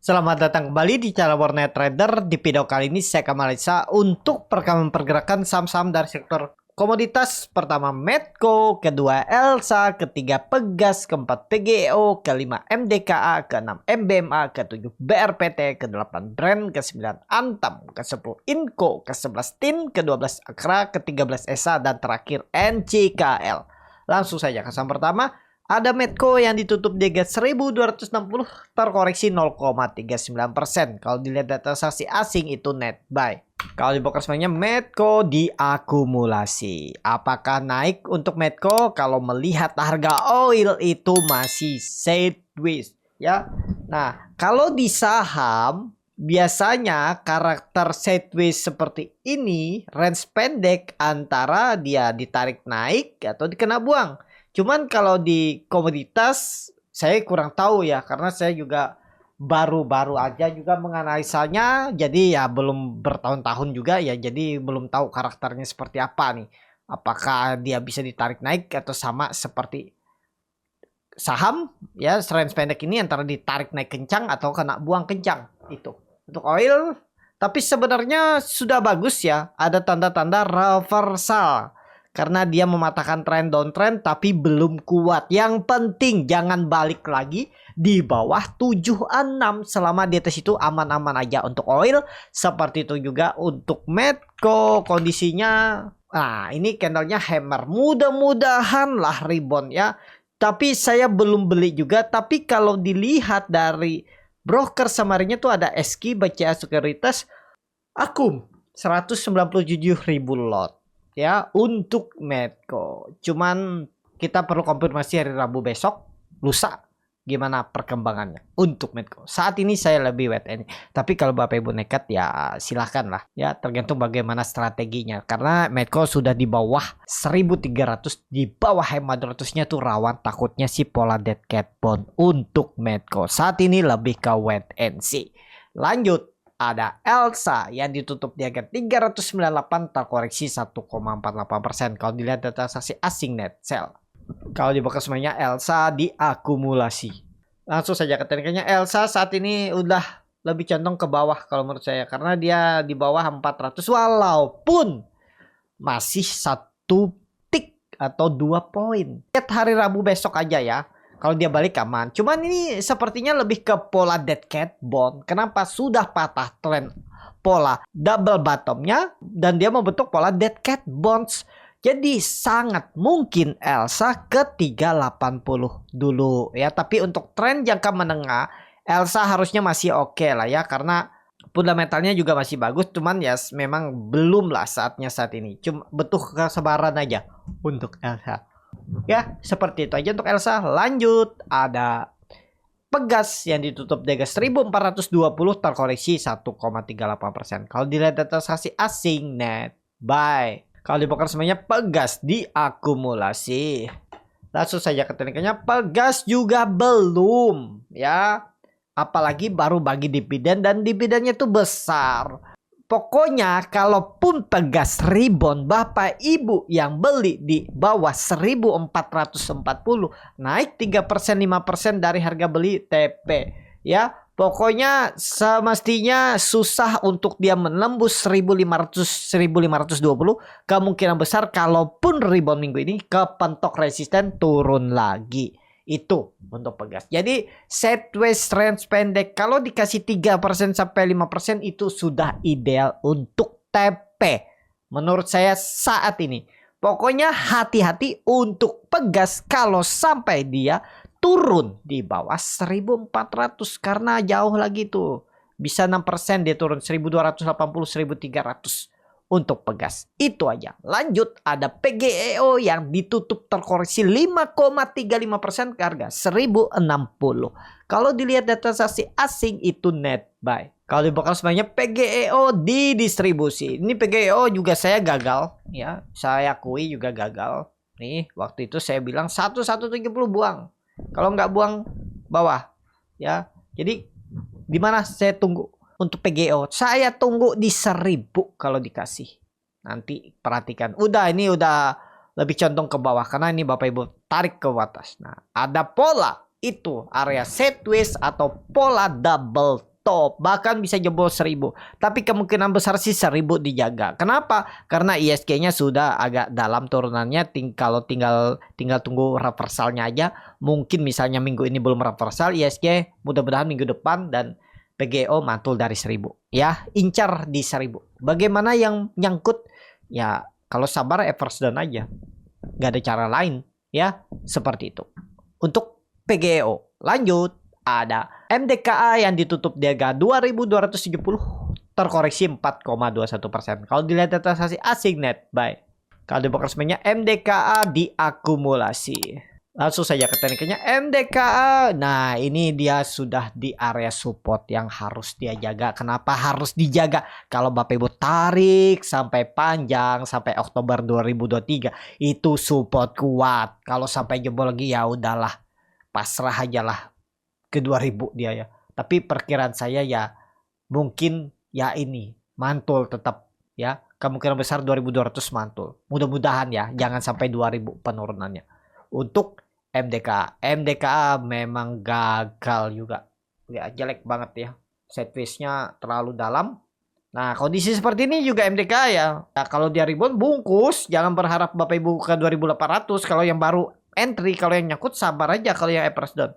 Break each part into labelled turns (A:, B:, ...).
A: Selamat datang kembali di channel Warnet Trader. Di video kali ini saya akan analisa untuk perkembangan pergerakan saham-saham dari sektor komoditas. Pertama Medco, kedua Elsa, ketiga Pegas, keempat PGEO, kelima MDKA, keenam MBMA, ketujuh BRPT, kedelapan Brand, kesembilan Antam, kesepuluh Inco, kesebelas TIN, kedua belas Akra, ketiga belas ESA, dan terakhir NCKL. Langsung saja ke saham pertama. Ada Medco yang ditutup di harga 1260 terkoreksi 0,39%. Kalau dilihat data transaksi asing itu net buy. Kalau di broker semuanya Medco diakumulasi. Apakah naik untuk Medco? Kalau melihat harga oil itu masih sideways ya. Nah, kalau di saham biasanya karakter sideways seperti ini range pendek antara dia ditarik naik atau dikena buang. Cuman kalau di komoditas saya kurang tahu ya, karena saya juga baru-baru aja juga menganalisanya, jadi ya belum bertahun-tahun juga ya, jadi belum tahu karakternya seperti apa nih. Apakah dia bisa ditarik naik atau sama seperti saham ya, range pendek ini antara ditarik naik kencang atau kena buang kencang. Itu untuk oil, tapi sebenarnya sudah bagus ya, ada tanda-tanda reversal. Karena dia mematahkan tren downtrend tapi belum kuat. Yang penting jangan balik lagi di bawah 76. Selama di atas itu aman-aman aja untuk oil. Seperti itu juga untuk Medco kondisinya. Nah, ini candlenya hammer. Mudah-mudahan lah rebound ya. Tapi saya belum beli juga. Tapi kalau dilihat dari broker samarinnya tuh ada SQ BCA Sekuritas Akum 197.000 lot. Ya, untuk Medco. Cuman kita perlu konfirmasi hari Rabu besok, lusa, gimana perkembangannya untuk Medco. Saat ini saya lebih wait and see. Tapi kalau Bapak Ibu nekat ya silahkan lah. Ya, tergantung bagaimana strateginya. Karena Medco sudah di bawah 1300, di bawah hemat 200-nya tuh rawan takutnya si pola dead cat bond untuk Medco. Saat ini lebih ke wait and see. Lanjut. Ada Elsa yang ditutup di harga 398 terkoreksi 1,48%. Kalau dilihat data transaksi asing net sell. Kalau di broker semuanya Elsa diakumulasi. Langsung saja ke tekniknya. Elsa saat ini udah lebih condong ke bawah kalau menurut saya. Karena dia di bawah 400 walaupun masih satu tick atau 2 poin. Lihat hari Rabu besok aja ya. Kalau dia balik aman. Cuman ini sepertinya lebih ke pola dead cat bond. Kenapa? Sudah patah tren pola double bottomnya. Dan dia membentuk pola dead cat bonds. Jadi sangat mungkin Elsa ke 380 dulu. Ya, tapi untuk tren jangka menengah Elsa harusnya masih oke lah ya. Karena fundamentalnya juga masih bagus. Cuman ya memang belum lah saatnya saat ini. Cuma butuh kesabaran aja untuk Elsa. Ya, seperti itu aja untuk Elsa. Lanjut, ada Pegas yang ditutup di harga 1420 terkoreksi 1,38%. Kalau dilihat data transaksi asing net buy. Kalau di broker semuanya Pegas diakumulasi. Langsung saja ke tekniknya. Pegas juga belum ya. Apalagi baru bagi dividen dan dividennya itu besar. Pokoknya kalaupun Pegas rebound, Bapak Ibu yang beli di bawah 1440 naik 3% 5% dari harga beli TP ya. Pokoknya semestinya susah untuk dia menembus 1500 1520. Kemungkinan besar kalaupun rebound minggu ini kepentok resisten turun lagi. Itu untuk Pegas. Jadi sideways range pendek kalau dikasih 3% sampai 5% itu sudah ideal untuk TP. Menurut saya saat ini. Pokoknya hati-hati untuk Pegas kalau sampai dia turun di bawah 1400 karena jauh lagi tuh. Bisa 6% dia turun 1280 1300. Untuk Pegas. Itu aja. Lanjut ada PGEO yang ditutup terkoreksi 5,35% ke harga 1060. Kalau dilihat data transaksi asing itu net buy. Kalau di broker semuanya PGEO didistribusi. Ini PGEO juga saya gagal ya. Saya akui juga gagal. Nih waktu itu saya bilang 1170 buang. Kalau nggak buang bawah ya. Jadi di mana saya tunggu? Untuk PGO saya tunggu di 1000 kalau dikasih. Nanti perhatikan. Ini udah lebih condong ke bawah karena ini Bapak Ibu tarik ke atas. Nah, ada pola itu area sideways atau pola double stop, bahkan bisa jebol 1000. Tapi kemungkinan besar sih 1000 dijaga. Kenapa? Karena ISG-nya sudah agak dalam turunannya. Kalau tinggal tunggu reversalnya aja. Mungkin misalnya minggu ini belum reversal ISG, mudah-mudahan minggu depan, dan PGO mantul dari 1000. Ya, incar di 1000. Bagaimana yang nyangkut? Ya, kalau sabar average down aja. Nggak ada cara lain. Ya, seperti itu. Untuk PGO, lanjut. Ada MDKA yang ditutup di harga 2270, terkoreksi 4,21%. Kalau dilihat data transaksi asing net buy. Kalau di broker semuanya MDKA diakumulasi. Langsung saja ke tekniknya MDKA. Nah, ini dia sudah di area support yang harus dia jaga. Kenapa harus dijaga? Kalau Bapak Ibu tarik sampai panjang sampai Oktober 2023 itu support kuat. Kalau sampai jebol lagi ya udahlah. Pasrah aja lah ke 2000 dia ya. Tapi perkiraan saya ya mungkin ya ini mantul tetap ya. Kemungkinan besar 2200 mantul. Mudah-mudahan ya jangan sampai 2000 penurunannya. Untuk MDKA memang gagal juga. Ya jelek banget ya. Sideways-nya terlalu dalam. Nah, kondisi seperti ini juga MDKA ya. Nah, kalau dia rebound bungkus, jangan berharap Bapak Ibu ke 2800 kalau yang baru entry. Kalau yang nyangkut sabar aja kalau yang average down.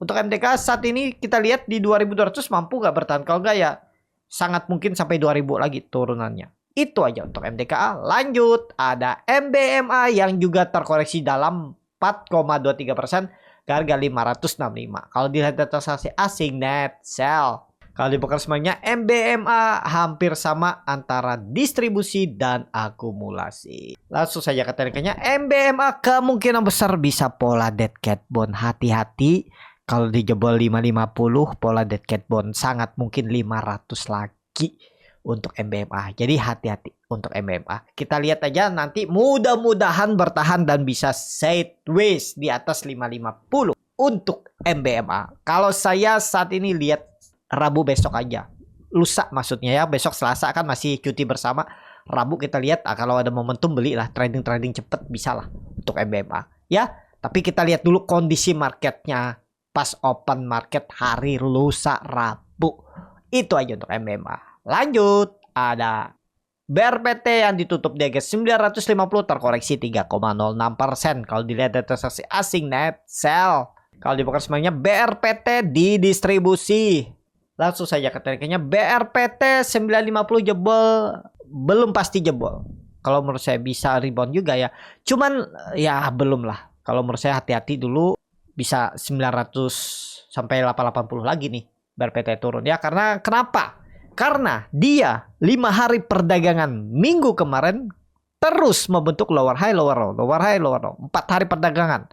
A: Untuk MDK saat ini kita lihat di 2200 mampu nggak bertahan. Kalau nggak ya sangat mungkin sampai 2000 lagi turunannya. Itu aja untuk MDKA. Lanjut ada MBMA yang juga terkoreksi dalam 4,23% ke harga 565. Kalau dilihat data transaksi asing net sell. Kalau dibongkar semuanya MBMA hampir sama antara distribusi dan akumulasi. Langsung saja ke tekniknya MBMA kemungkinan besar bisa pola dead cat bond. Hati-hati. Kalau dijebol 550 pola dead cat bond sangat mungkin 500 lagi untuk MBMA. Jadi hati-hati untuk MBMA. Kita lihat aja nanti mudah-mudahan bertahan dan bisa sideways di atas 550 untuk MBMA. Kalau saya saat ini lihat Rabu besok aja. Lusa maksudnya ya. Besok Selasa kan masih cuti bersama. Rabu kita lihat kalau ada momentum belilah. Trading cepet bisa lah untuk MBMA. Ya. Tapi kita lihat dulu kondisi marketnya. Pas open market hari lusa Rabu. Itu aja untuk MBMA. Lanjut. Ada BRPT yang ditutup di harga 950 terkoreksi 3,06%. Kalau dilihat data transaksi asing net sell. Kalau dibongkar semuanya BRPT didistribusi. Langsung saja ke tekniknya BRPT 950 jebol. Belum pasti jebol. Kalau menurut saya bisa rebound juga ya. Cuman ya belum lah. Kalau menurut saya hati-hati dulu. Bisa 900 sampai 880 lagi nih BRPT turun ya. Karena kenapa? Karena dia 5 hari perdagangan minggu kemarin terus membentuk lower high lower low, lower high lower low, 4 hari perdagangan.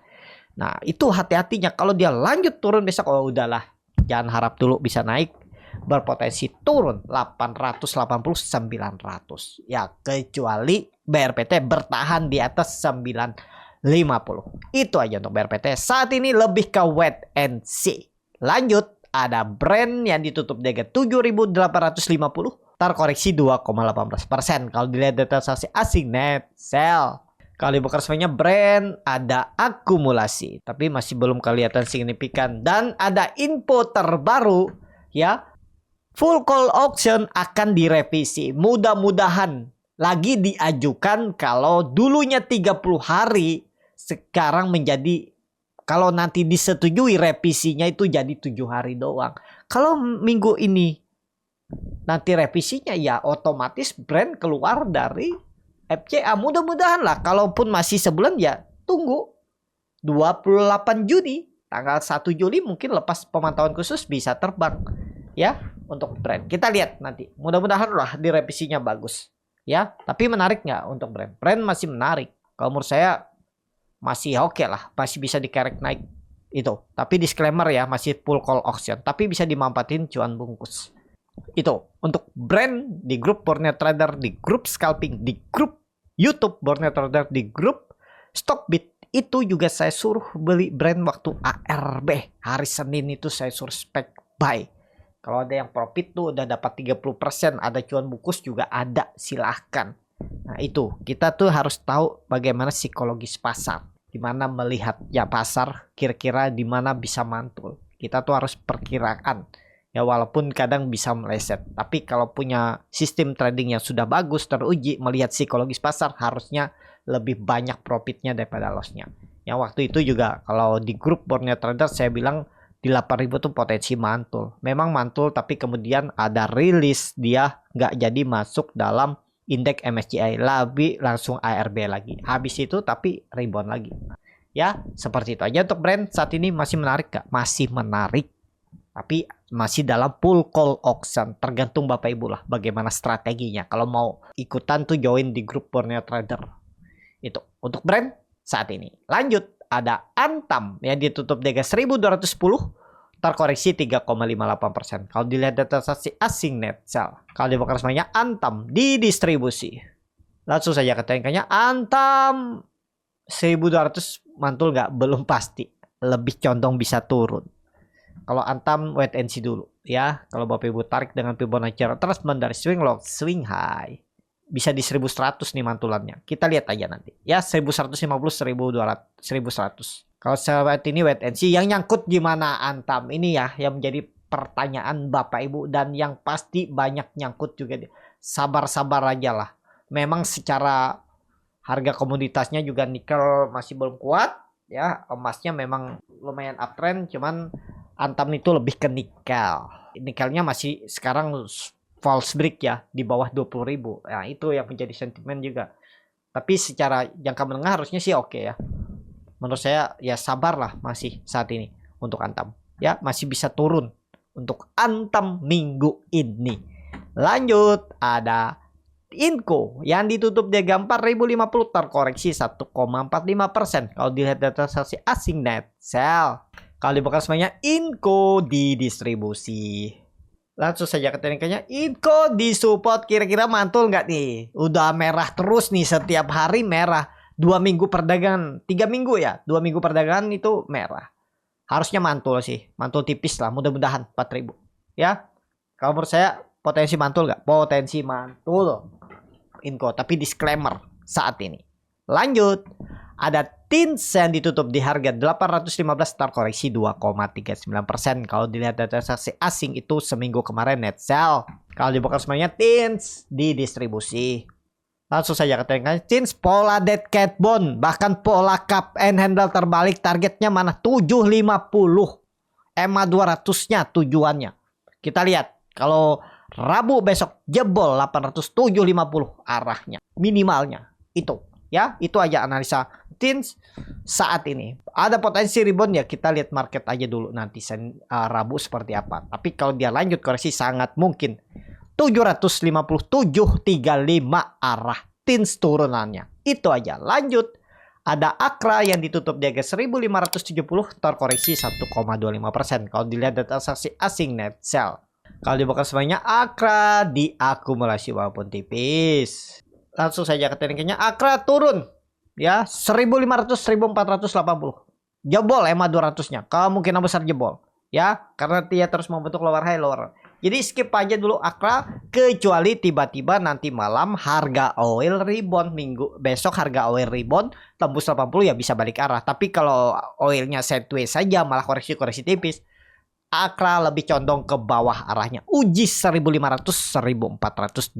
A: Nah itu hati-hatinya kalau dia lanjut turun besok, oh udahlah, jangan harap dulu bisa naik, berpotensi turun 880 900 ya, kecuali BRPT bertahan di atas 950. Itu aja untuk BRPT. Saat ini lebih ke wait and see. Lanjut ada brand yang ditutup di harga 7.850 terkoreksi 2,18%. Kalau dilihat data transaksi asing net sell. Kalau dibuka resminya brand ada akumulasi, tapi masih belum kelihatan signifikan. Dan ada info terbaru ya, full call auction akan direvisi. Mudah-mudahan lagi diajukan. Kalau dulunya 30 hari sekarang menjadi, kalau nanti disetujui revisinya itu jadi 7 hari doang. Kalau minggu ini nanti revisinya ya otomatis brand keluar dari FCA. Mudah-mudahan lah. Kalaupun masih sebulan ya tunggu 28 Juni. Tanggal 1 Juli mungkin lepas pemantauan khusus bisa terbang ya untuk brand. Kita lihat nanti. Mudah-mudahan lah direvisinya bagus ya. Tapi menarik nggak untuk brand? Brand masih menarik. Kalau menurut saya masih oke lah, masih bisa dikerek naik itu. Tapi disclaimer ya, masih full call auction, tapi bisa dimanfaatin cuan bungkus. Itu untuk brand di grup Borneo Trader, di grup scalping, di grup YouTube Borneo Trader, di grup Stockbit. Itu juga saya suruh beli brand waktu ARB hari Senin itu, saya suruh spek buy. Kalau ada yang profit tuh udah dapat 30%, ada cuan bungkus juga ada, silahkan. Nah itu kita tuh harus tahu bagaimana psikologis pasar, gimana melihat ya pasar kira-kira di mana bisa mantul. Kita tuh harus perkirakan Ya walaupun kadang bisa meleset, tapi kalau punya sistem trading yang sudah bagus, teruji, melihat psikologis pasar, harusnya lebih banyak profitnya daripada lossnya. Yang waktu itu juga kalau di grup Borneo Trader saya bilang di 8.000 tuh potensi mantul. Memang mantul, tapi kemudian ada rilis, dia nggak jadi masuk dalam indeks MSCI, lebih langsung ARB lagi. Habis itu tapi rebound lagi. Ya seperti itu aja untuk brand saat ini. Masih menarik gak? Masih menarik, tapi masih dalam full call auction. Tergantung Bapak Ibu lah bagaimana strateginya. Kalau mau ikutan tuh join di grup Borneo Trader. Itu untuk brand saat ini. Lanjut, ada Antam yang ditutup di 1210, terkoreksi 3,58%. Kalau dilihat data transaksi asing net sell, kalau dibakar semuanya Antam didistribusi. Langsung saja ke tengahnya, Antam 1200 mantul nggak? Belum pasti. Lebih condong bisa turun. Kalau Antam wait and see dulu ya. Kalau Bapak Ibu tarik dengan Fibonacci retracement dari swing low, swing high, bisa di 1100 nih mantulannya. Kita lihat aja nanti. Ya 1150, 1200, 1100. Kalau saat ini wait and see, yang nyangkut gimana Antam ini ya yang menjadi pertanyaan Bapak Ibu, dan yang pasti banyak nyangkut juga. Sabar-sabar aja lah. Memang secara harga komoditasnya juga nikel masih belum kuat ya. Emasnya memang lumayan uptrend, cuman Antam itu lebih ke nikel. Nikelnya masih sekarang false break ya, di bawah 20.000. Nah, itu yang menjadi sentimen juga. Tapi secara jangka menengah harusnya sih oke ya. Menurut saya ya sabarlah masih saat ini untuk Antam. Ya, masih bisa turun untuk Antam minggu ini. Lanjut, ada Inco yang ditutup di 4.050, terkoreksi 1,45%. Kalau dilihat data transaksi asing net sell, kalau dibuka semuanya Inco didistribusi. Langsung saja ke tekniknya, Inco disupport, kira-kira mantul nggak nih? Udah merah terus nih, setiap hari merah. 2 minggu perdagangan, 3 minggu ya, 2 minggu perdagangan itu merah. Harusnya mantul sih, mantul tipis lah, mudah-mudahan 4.000 ya. Kalau menurut saya potensi mantul nggak? Potensi mantul Inco, tapi disclaimer saat ini. Lanjut, ada Tins yang ditutup di harga 815, terkoreksi 2,39%. Kalau dilihat data transaksi asing itu seminggu kemarin net sell. Kalau dibuka semuanya Tins didistribusi. Langsung saja ke tengah, Tins pola dead cat bond, bahkan pola cup and handle terbalik. Targetnya mana? 750. EMA 200-nya tujuannya. Kita lihat kalau Rabu besok jebol 800, 750 arahnya minimalnya itu. Ya, itu aja analisa Tins saat ini. Ada potensi rebound ya, kita lihat market aja dulu nanti Rabu seperti apa. Tapi kalau dia lanjut koreksi sangat mungkin 750, 735 arah Tins turunannya. Itu aja. Lanjut, ada Akra yang ditutup di harga 1570, terkoreksi 1,25%. Kalau dilihat data transaksi asing net sell, kalau dibuka semuanya Akra diakumulasi walaupun tipis. Langsung saja ke tekniknya, Akra turun ya 1500, 1480. Jebol EMA 200-nya. Kemungkinan besar jebol ya, karena dia terus membentuk lower high lower. Jadi skip aja dulu Akra, kecuali tiba-tiba nanti malam harga oil rebound, minggu besok harga oil rebound tembus 80 ya bisa balik arah. Tapi kalau oilnya sideways saja malah koreksi-koreksi tipis, Akra lebih condong ke bawah arahnya. Uji 1500, 1480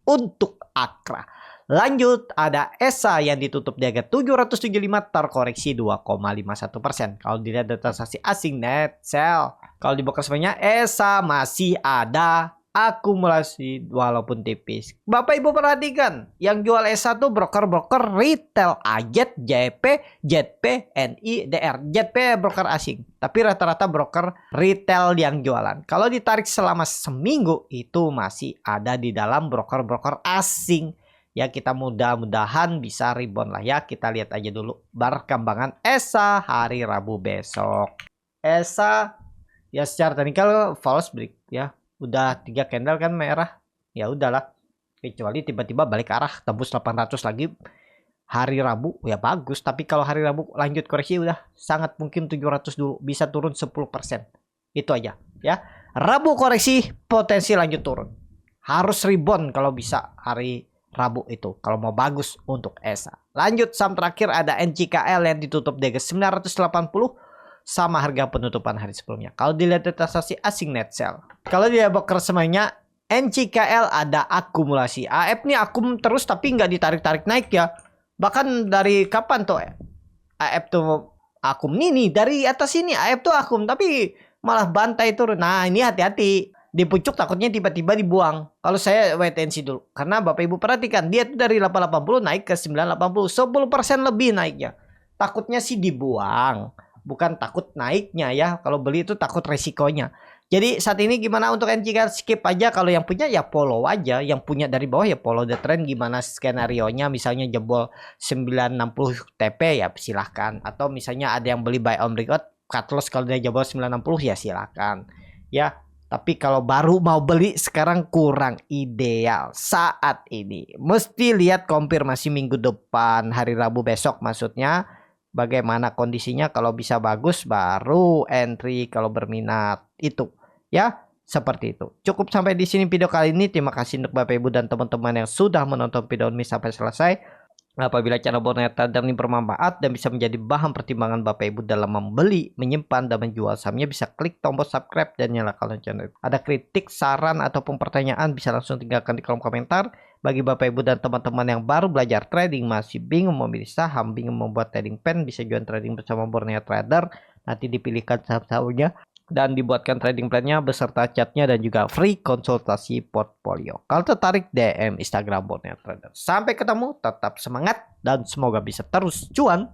A: untuk Akra. Lanjut, ada ESA yang ditutup di harga 775, terkoreksi 2,51%. Kalau dilihat data transaksi asing net sell, kalau dibuka semuanya ESA masih ada akumulasi walaupun tipis. Bapak Ibu perhatikan, yang jual ESA tuh broker-broker retail, AJET, JP, JP, NI, DR. JP broker asing, tapi rata-rata broker retail yang jualan. Kalau ditarik selama seminggu itu masih ada di dalam broker-broker asing. Ya, kita mudah-mudahan bisa rebound lah ya. Kita lihat aja dulu perkembangan ESA hari Rabu besok. ESA ya secara teknikal false break ya. Udah 3 candle kan merah. Ya udahlah. Kecuali tiba-tiba balik arah tembus 800 lagi hari Rabu ya bagus. Tapi kalau hari Rabu lanjut koreksi udah sangat mungkin 700 dulu. Bisa turun 10%. Itu aja ya. Rabu koreksi potensi lanjut turun. Harus rebound kalau bisa hari Rabu itu kalau mau bagus untuk ESA. Lanjut, saham terakhir ada NCKL yang ditutup di 980, sama harga penutupan hari sebelumnya. Kalau dilihat dari transaksi asing net sell. Kalau dilihat broker semuanya NCKL ada akumulasi. AF nih akum terus tapi nggak ditarik-tarik naik ya. Bahkan dari kapan tuh AF tuh akum nih dari atas ini AF tuh akum tapi malah bantai turun. Nah ini hati-hati. Di pucuk takutnya tiba-tiba dibuang. Kalau saya wait and see dulu. Karena Bapak Ibu perhatikan dia tuh dari 880 naik ke 980. 10% lebih naiknya. Takutnya sih dibuang. Bukan takut naiknya ya. Kalau beli itu takut resikonya. Jadi saat ini gimana untuk NCKL, skip aja. Kalau yang punya ya follow aja. Yang punya dari bawah ya follow the trend. Gimana skenario-nya. Misalnya jebol 960 TP ya silahkan. Atau misalnya ada yang beli buy on record. Cut loss kalau dia jebol 960 ya silahkan. Ya. Tapi kalau baru mau beli sekarang kurang ideal saat ini. Mesti lihat konfirmasi minggu depan, hari Rabu besok maksudnya. Bagaimana kondisinya, kalau bisa bagus baru entry kalau berminat itu. Ya, seperti itu. Cukup sampai di sini video kali ini. Terima kasih untuk Bapak Ibu dan teman-teman yang sudah menonton video ini sampai selesai. Apabila channel Borneo Trader ini bermanfaat dan bisa menjadi bahan pertimbangan Bapak Ibu dalam membeli, menyimpan, dan menjual sahamnya, bisa klik tombol subscribe dan nyalakan loncengnya. Ada kritik, saran, ataupun pertanyaan bisa langsung tinggalkan di kolom komentar. Bagi Bapak Ibu dan teman-teman yang baru belajar trading, masih bingung memilih saham, bingung membuat trading plan, bisa join trading bersama Borneo Trader. Nanti dipilihkan saham-sahamnya dan dibuatkan trading plan-nya beserta chatnya dan juga free konsultasi portfolio. Kalau tertarik DM Instagram Borneo Trader. Sampai ketemu, tetap semangat dan semoga bisa terus cuan.